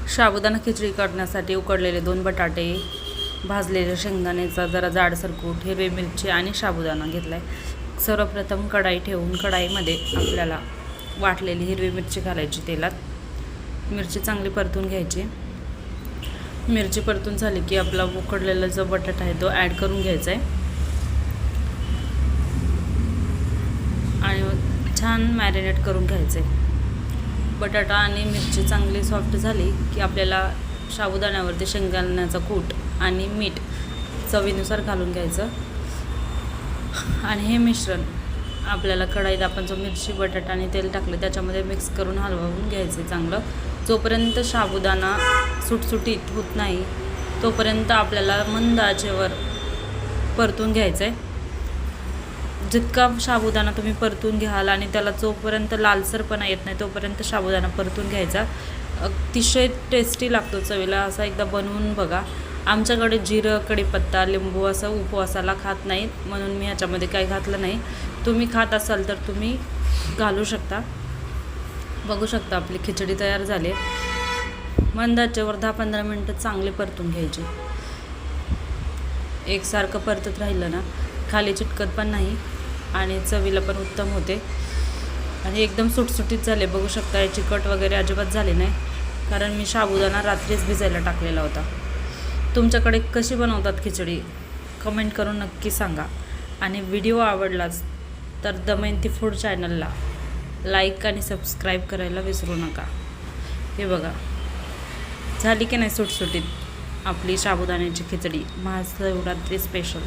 साबुदाणा खिचडी करण्यासाठी उकडलेले 2 बटाटे, भाजलेले शेंगदाण्याचा जरा जाडसर कूट, हिरवी मिरची आणि साबुदाणा घेतला आहे। सर्वप्रथम कढाई ठेवून कढाईमध्ये आपल्याला वाटलेली हिरवी मिरची घालायची तेलात। मिरची चांगली परतून घ्यायची। मिरची परतून झाली की आपला उकडलेला जो बटाटा आहे तो ॲड करून घ्यायचा आहे आणि छान मॅरिनेट करून घ्यायचं आहे। बटाटा आणि मिरची चांगली सॉफ्ट झाली की आपल्याला साबुदाण्यावरती शेंगदाण्याचा कूट आणि मीठ चवीनुसार घालून घ्यायचं आणि हे मिश्रण आपल्याला कढईत आपण जो मिरची, बटाटा आणि तेल टाकलं त्याच्यामध्ये मिक्स करून हलवून घ्यायचं चांगलं। जोपर्यंत साबुदाणा सुटसुटीत होत नाही तोपर्यंत आपल्याला मंद आचेवर परतून घ्यायचं आहे। जितका साबुदाणा तुम्ही परतून घ्याल आणि त्याला जोपर्यंत लालसरपणा येत नाही तोपर्यंत साबुदाणा परतून घ्यायचा। अतिशय टेस्टी लागतो चवीला, असा एकदा बनवून बघा। आमच्याकडे जिरं, कढीपत्ता, लिंबू असं उपवासाला खात नाहीत म्हणून मी ह्याच्यामध्ये काही घातलं नाही। तुम्ही खात असाल तर तुम्ही घालू शकता। बघू शकता आपली खिचडी तयार झाली। मंद आचेवर 10-15 मिनटं चांगले परतून घ्यायचे। एकसारखं परतत राहिलं ना खाली चिटकत पण नाही आणि चवीला पण उत्तम होते आणि एकदम सुटसुटीत झाले। बघू शकता हे चिकट वगैरे अजिबात झाले नाही कारण मी साबुदाणा रात्रीच भिजायला टाकलेला होता। तुमच्याकडे कशी बनवतात खिचडी कमेंट करून नक्की सांगा आणि व्हिडिओ आवडलाच तर दमयंती फूड चॅनलला लाईक आणि सबस्क्राईब करायला विसरू नका। हे बघा झाली की नाही सुटसुटीत आपली साबुदाण्याची खिचडी महाशिवरात्री स्पेशल।